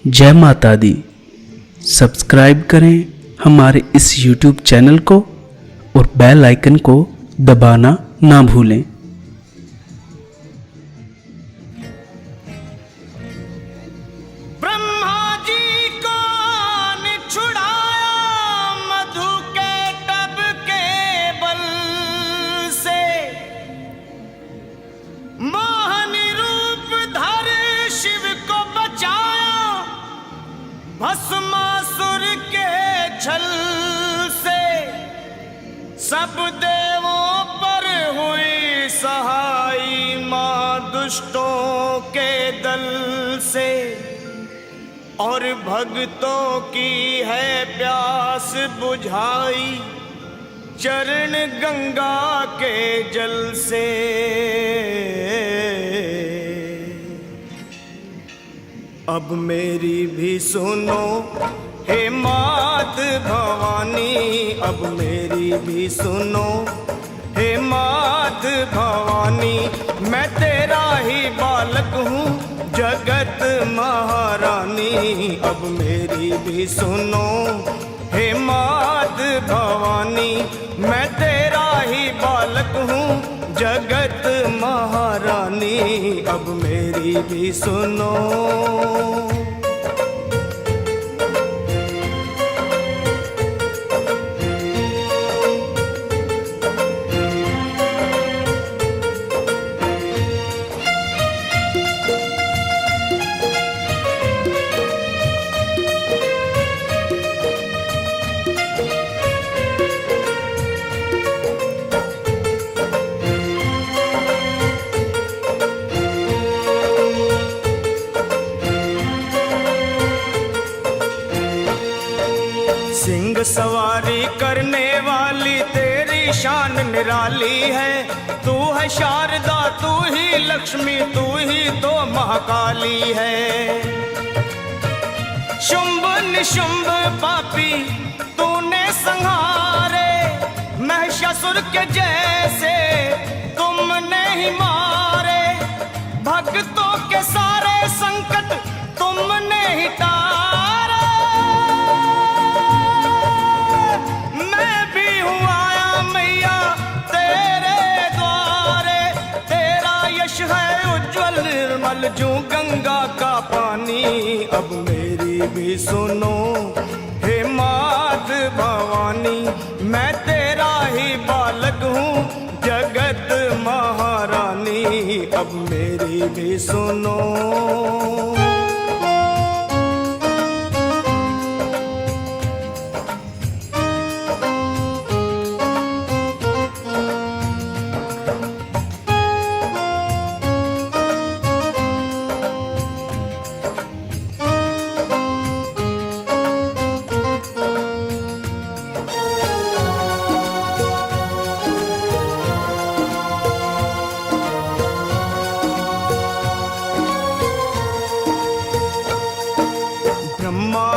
जय माता दी। सब्सक्राइब करें हमारे इस YouTube चैनल को और बेल आइकन को दबाना ना भूलें। ब्रह्मा जी को छुड़ाया मधु के टब के बल से, मोहनी रूप धर शिव को बचाया भस्मासुर के छल से। सब देवों पर हुई सहाई मां दुष्टों के दल से, और भक्तों की है प्यास बुझाई चरण गंगा के जल से। अब मेरी भी सुनो हे मात भवानी, अब मेरी भी सुनो हे मात भवानी। मैं तेरा ही बालक हूँ जगत महारानी, अब मेरी भी सुनो हे मात भवानी। मैं तेरा ही बालक हूँ जगत महारानी, अब मेरी भी सुनो। सिंह सवारी करने वाली तेरी शान निराली है। तू है शारदा, तू ही लक्ष्मी, तू ही तो महाकाली है। शुंभ निशुंभ पापी तूने संहारे, महिषासुर के जैसे तुमने ही मारे। भक्तों के सारे संकट तुमने ही टारे। निर्मल जो गंगा का पानी, अब मेरी भी सुनो हे मात भवानी। मैं तेरा ही बालक हूँ जगत महारानी, अब मेरी भी सुनो।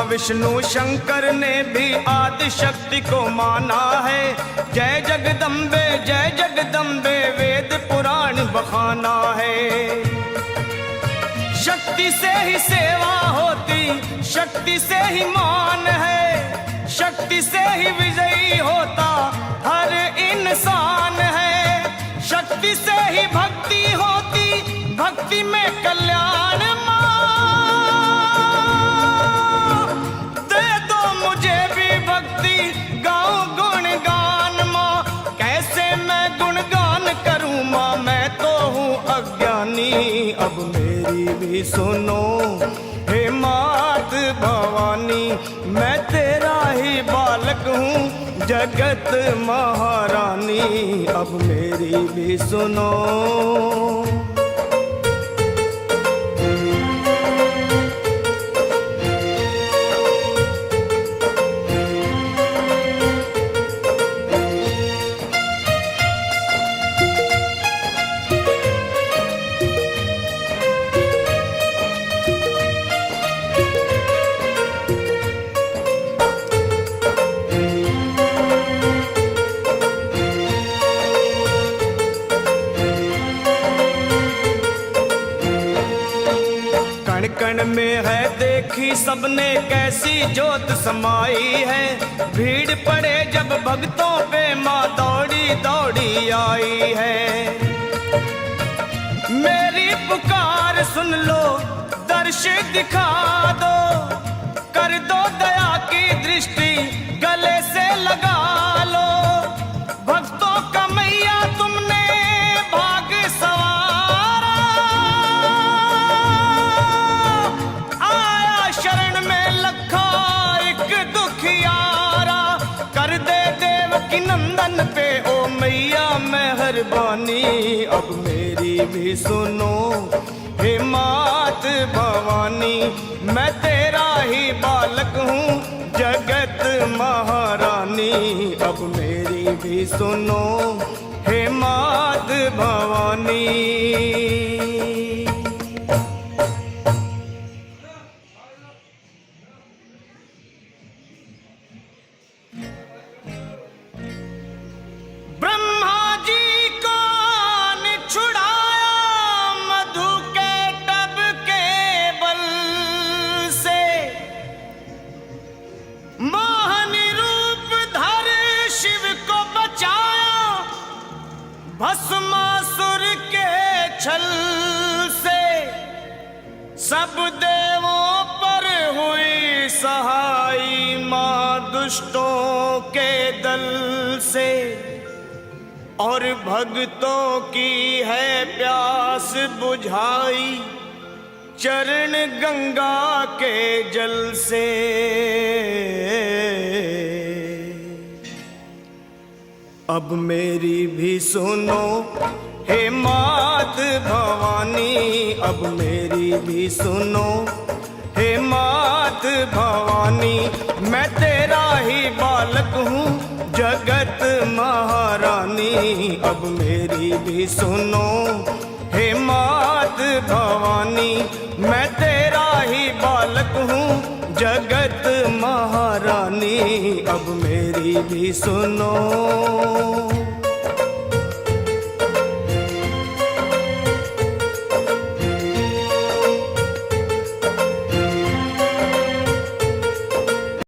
विष्णु शंकर ने भी आदि शक्ति को माना है। जय जगदम्बे वेद पुराण बखाना है। शक्ति से ही सेवा होती, शक्ति से ही मान है, शक्ति से ही विजयी होता हर इंसान है। शक्ति से ही भक्ति होती, भक्ति में कल्याण। अब मेरी भी सुनो हे मात भवानी। मैं तेरा ही बालक हूँ जगत महारानी, अब मेरी भी सुनो। चरण में है देखी सबने कैसी ज्योत समाई है। भीड़ पड़े जब भक्तों पे माँ दौड़ी दौड़ी आई है। मेरी पुकार सुन लो दर्श दिखा दो, कर दो दया की दृष्टि गले से लगा लो। भक्तों का मैया तुमने भाग सवारा, आया शरण में लखा एक दुखियारा। कर दे देवकी नंदन पे ओ मैया मेहरबानी, अब मेरी भी सुनो हे मात भवानी। मैं तेरा ही बालक हूँ जगत महारानी, अब मेरी भी सुनो हे मात भवानी। ब्रह्मा जी को छुड़ाया मधु के टब के बल से, मोहनी रूप धर शिव को बचाया भस्मासुर के छल से। सब देवों पर हुई सहाई मां दुष्टों के दल से, और भक्तों की है प्यास बुझाई चरण गंगा के जल से। अब मेरी भी सुनो हे मात भवानी, अब मेरी भी सुनो हे मात भवानी। मैं तेरा ही बालक हूँ जगत महारानी, अब मेरी भी सुनो हे मात भवानी। मैं तेरा ही बालक हूँ जगत महारानी, अब मेरी भी सुनो।